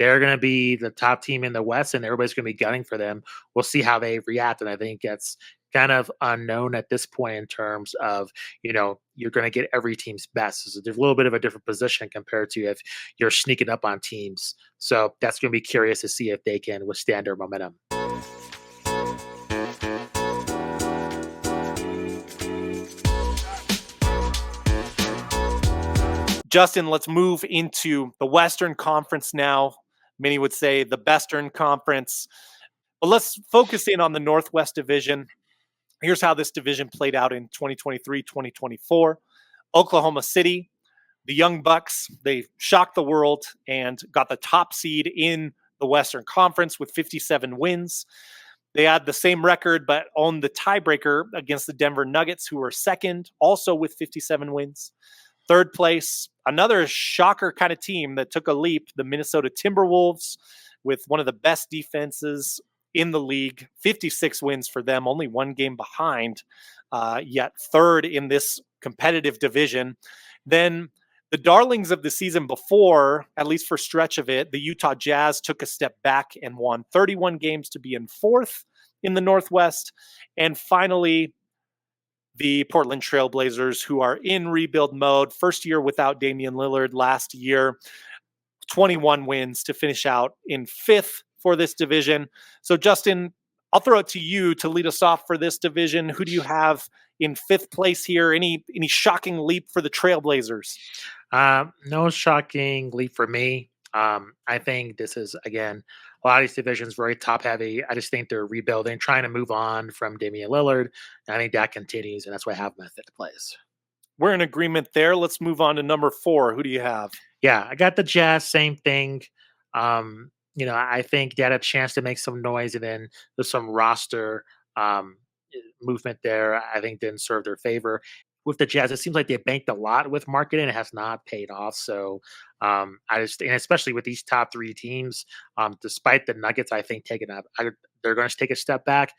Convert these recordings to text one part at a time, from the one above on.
they're going to be the top team in the West, and everybody's going to be gunning for them. We'll see how they react, and I think that's kind of unknown at this point in terms of you're going to get every team's best. So there's a little bit of a different position compared to if you're sneaking up on teams. So that's going to be curious to see if they can withstand their momentum. Justin, let's move into the Western Conference now. Many would say the Bestern Conference. But let's focus in on the Northwest Division. Here's how this division played out in 2023-2024. Oklahoma City, the Young Bucks, they shocked the world and got the top seed in the Western Conference with 57 wins. They had the same record, but owned the tiebreaker against the Denver Nuggets, who were second, also with 57 wins. Third place, another shocker kind of team that took a leap, the Minnesota Timberwolves, with one of the best defenses in the league. 56 wins for them, only one game behind, yet third in this competitive division. Then the darlings of the season before, at least for a stretch of it, the Utah Jazz took a step back and won 31 games to be in fourth in the Northwest. And finally, the Portland Trail Blazers, who are in rebuild mode. First year without Damian Lillard last year. 21 wins to finish out in fifth for this division. So, Justin, I'll throw it to you to lead us off for this division. Who do you have in fifth place here? Any shocking leap for the Trailblazers? No shocking leap for me. I think this is, again, a lot of these divisions very top heavy. I just think they're rebuilding, trying to move on from Damian Lillard. And I think that continues, and that's why I have them at fifth place. We're in agreement there. Let's move on to number 4. Who do you have? Yeah, I got the Jazz, same thing. I think they had a chance to make some noise, and then there's some roster movement there I think didn't serve their favor. With the Jazz, it seems like they banked a lot with marketing. It has not paid off. So and especially with these top 3 teams, despite the Nuggets, I think they're going to take a step back.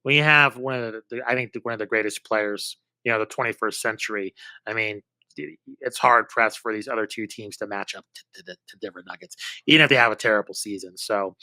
When you have one of the greatest players, the 21st century, I mean, it's hard pressed for these other 2 teams to match up to Denver Nuggets, even if they have a terrible season. So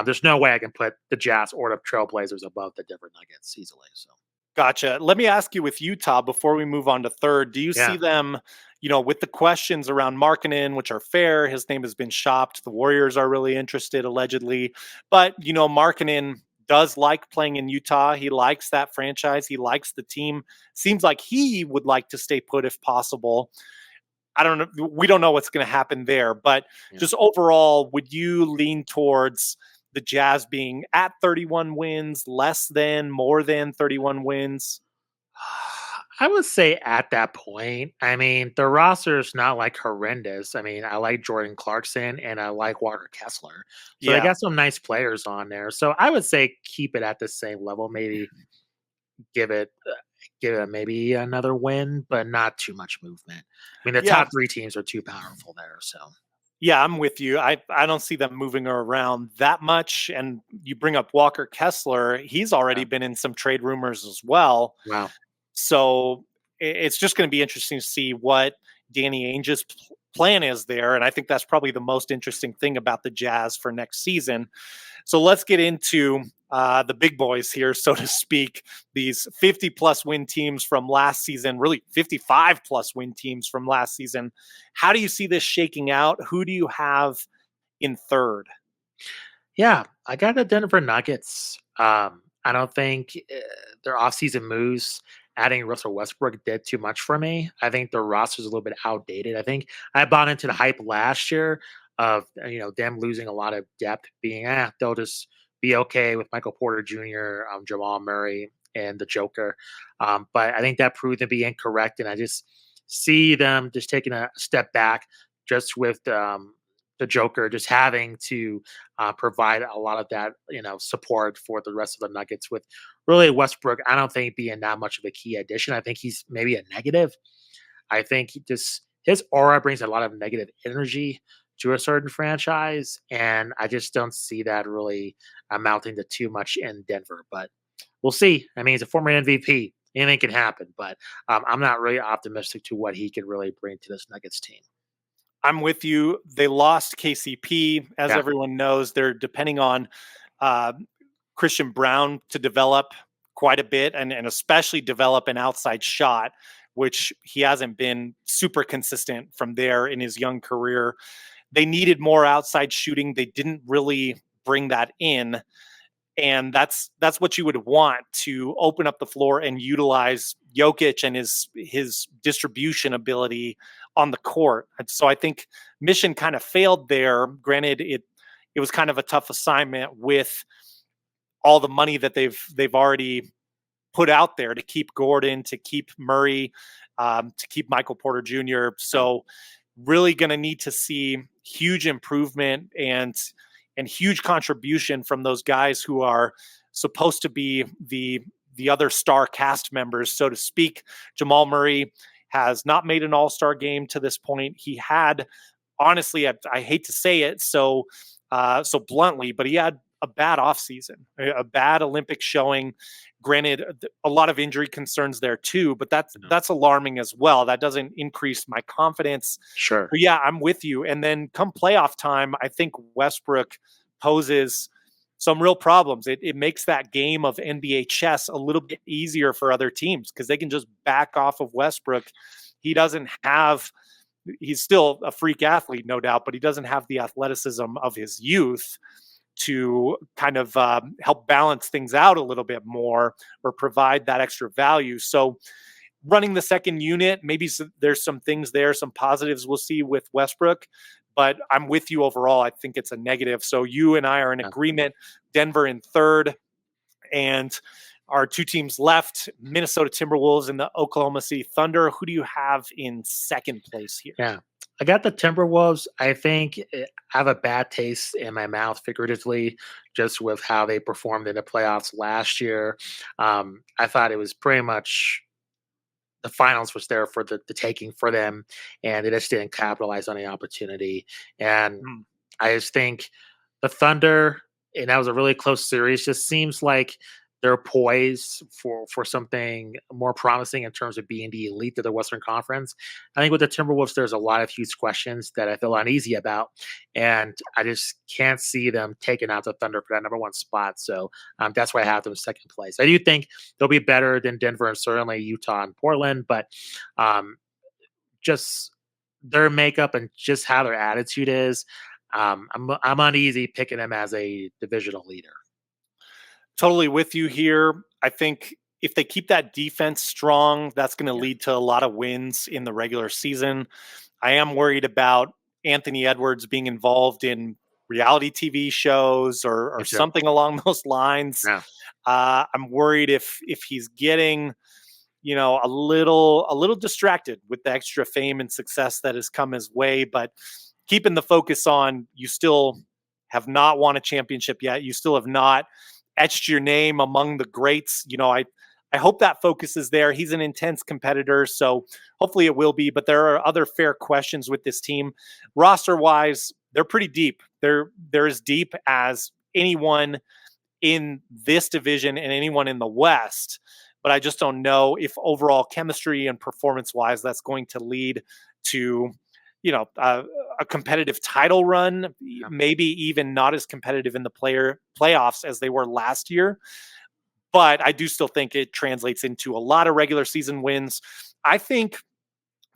there's no way I can put the Jazz or the Trailblazers above the Denver Nuggets easily. So. Gotcha. Let me ask you with Utah before we move on to third. Do you see them, with the questions around Markkanen, which are fair? His name has been shopped. The Warriors are really interested, allegedly. But, Markkanen does like playing in Utah. He likes that franchise. He likes the team. Seems like he would like to stay put if possible. I don't know. We don't know what's going to happen there. But just overall, would you lean towards the Jazz being at 31 wins, less than, more than 31 wins? I would say at that point, I mean, the roster is not like horrendous. I mean, I like Jordan Clarkson and I like Walker Kessler. So they got some nice players on there. So I would say keep it at the same level. Maybe give it maybe another win, but not too much movement. I mean, the top 3 teams are too powerful there. So. Yeah, I'm with you. I don't see them moving around that much. And you bring up Walker Kessler. He's already been in some trade rumors as well. Wow. So it's just going to be interesting to see what Danny Ainge's plan is there. And I think that's probably the most interesting thing about the Jazz for next season. So let's get into the big boys here, so to speak, these 50-plus win teams from last season, really 55-plus win teams from last season. How do you see this shaking out? Who do you have in third? Yeah, I got the Denver Nuggets. I don't think their offseason moves, adding Russell Westbrook, did too much for me. I think their roster is a little bit outdated. I think I bought into the hype last year of them losing a lot of depth, being they'll just be okay with Michael Porter Jr., Jamal Murray, and the Joker. But I think that proved to be incorrect, and I just see them just taking a step back just with the Joker just having to provide a lot of that, support for the rest of the Nuggets. With really Westbrook, I don't think being that much of a key addition. I think he's maybe a negative. I think his aura brings a lot of negative energy to a certain franchise, and I just don't see that really amounting to too much in Denver. But we'll see. I mean, he's a former MVP. Anything can happen, but I'm not really optimistic to what he can really bring to this Nuggets team. I'm with you. They lost KCP, as Yeah. everyone knows. They're depending on uh, Christian Brown to develop quite a bit, and especially develop an outside shot, which he hasn't been super consistent from there in his young career. They needed more outside shooting. They didn't really bring that in, and that's what you would want to open up the floor and utilize Jokic and his distribution ability on the court. And so I think mission kind of failed there. Granted, it was kind of a tough assignment with all the money that they've already put out there to keep Gordon, to keep Murray, to keep Michael Porter Jr. Yeah. So really going to need to see huge improvement and huge contribution from those guys who are supposed to be the other star cast members, so to speak. Jamal Murray has not made an all-star game to this point. He had, honestly, I hate to say it so bluntly, but he had a bad offseason, a bad Olympic showing. Granted, a lot of injury concerns there too, but Yeah. that's alarming as well. That doesn't increase my confidence. Sure. But yeah, I'm with you. And then come playoff time, I think Westbrook poses some real problems. It makes that game of NBA chess a little bit easier for other teams because they can just back off of Westbrook. He doesn't have, he's still a freak athlete, no doubt, but he doesn't have the athleticism of his youth to kind of help balance things out a little bit more or provide that extra value. So running the second unit, maybe there's some things there, some positives we'll see with Westbrook, but I'm with you overall. I think it's a negative. So you and I are in Yeah. agreement. Denver in third, and our two teams left, Minnesota Timberwolves and the Oklahoma City Thunder. Who do you have in second place here? Yeah. I got the Timberwolves. I think I have a bad taste in my mouth, figuratively, just with how they performed in the playoffs last year. I thought it was pretty much the finals was there for the taking for them, and they just didn't capitalize on the opportunity. And Hmm. I just think the Thunder, and that was a really close series, just seems like they're poised for something more promising in terms of being the elite of the Western Conference. I think with the Timberwolves, there's a lot of huge questions that I feel uneasy about, and I just can't see them taking out the Thunder for that number one spot. So that's why I have them second place. I do think they'll be better than Denver and certainly Utah and Portland, but um, just their makeup and just how their attitude is, I'm uneasy picking them as a divisional leader. Totally with you here. I think if they keep that defense strong, that's going to Yeah, lead to a lot of wins in the regular season. I am worried about Anthony Edwards being involved in reality TV shows or me too. something along those lines. Yeah, I'm worried if he's getting a little distracted with the extra fame and success that has come his way, but keeping the focus on you still have not won a championship yet. You still have not etched your name among the greats. I hope that focus is there. He's an intense competitor, so hopefully it will be. But there are other fair questions with this team. Roster wise, they're pretty deep. They're as deep as anyone in this division and anyone in the West. But I just don't know if overall chemistry and performance wise, that's going to lead to, a competitive title run, yeah, maybe even not as competitive in the playoffs as they were last year. But I do still think it translates into a lot of regular season wins. I think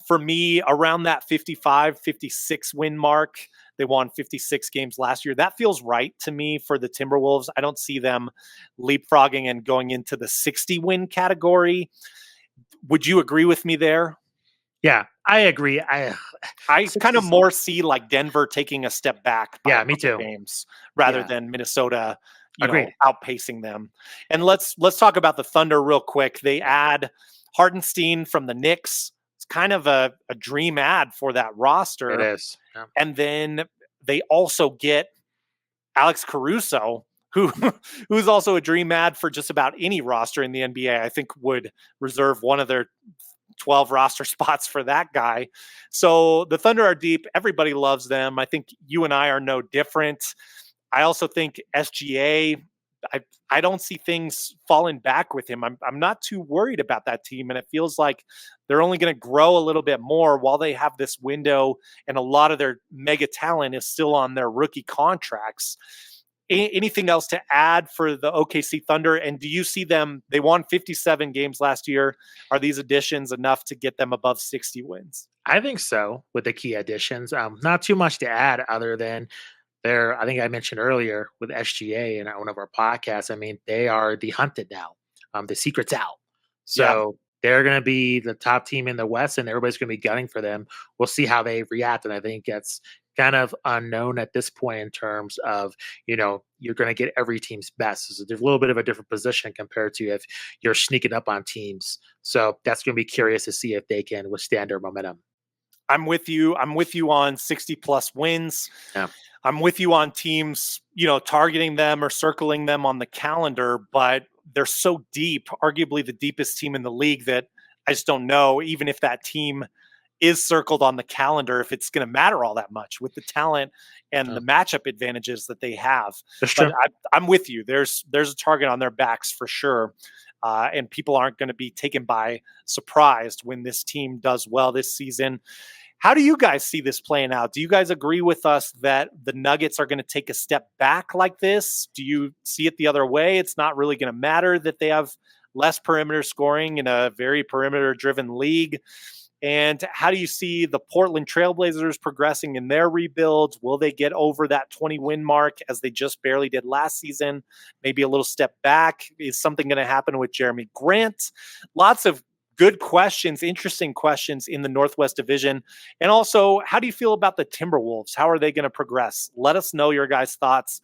for me, around that 55, 56 win mark, they won 56 games last year. That feels right to me for the Timberwolves. I don't see them leapfrogging and going into the 60 win category. Would you agree with me there? yeah. I agree. I I kind of 60s. more see like Denver taking a step back by a Yeah, me couple too. games rather Yeah, than Minnesota, agreed. outpacing them. And let's talk about the Thunder real quick. They Yeah, add Hardenstein from the Knicks. It's kind of a dream ad for that it roster. is. Yeah, And then they also get Alex Caruso, who who's also a dream ad for just about any roster in the NBA. I think would reserve one of their 12 roster spots for that guy. So the Thunder are deep. Everybody loves them. I think you and I are no different. I also think SGA, I don't see things falling back with him. I'm not too worried about that team, and it feels like they're only going to grow a little bit more while they have this window, and a lot of their mega talent is still on their rookie contracts. Anything else to add for the OKC Thunder? And do you see them? They won 57 games last year. Are these additions enough to get them above 60 wins? I think so with the key additions. Not too much to add other than I think I mentioned earlier with SGA in one of our podcasts. I mean, they are the hunted now. The secret's out. Yeah, So they're going to be the top team in the West, and everybody's going to be gunning for them. We'll see how they react. And I think that's kind of unknown at this point in terms of, you're going to get every team's best. So there's a little bit of a different position compared to if you're sneaking up on teams. So that's going to be curious to see if they can withstand their momentum. I'm with you. I'm with you on 60 plus wins. Yeah. I'm with you on teams, targeting them or circling them on the calendar, but they're so deep, arguably the deepest team in the league, that I just don't know, even if that team is circled on the calendar, if it's going to matter all that much with the talent and Yeah. the matchup advantages that they have. That's But true. I'm with you. There's a target on their backs for sure. And people aren't going to be taken by surprised when this team does well this season. How do you guys see this playing out? Do you guys agree with us that the Nuggets are going to take a step back like this? Do you see it the other way? It's not really going to matter that they have less perimeter scoring in a very perimeter driven league. And how do you see the Portland Trailblazers progressing in their rebuilds? Will they get over that 20 win mark as they just barely did last season? Maybe a little step back. Is something going to happen with Jeremy Grant? Lots of good questions, interesting questions in the Northwest Division. And also, how do you feel about the Timberwolves? How are they going to progress? Let us know your guys' thoughts.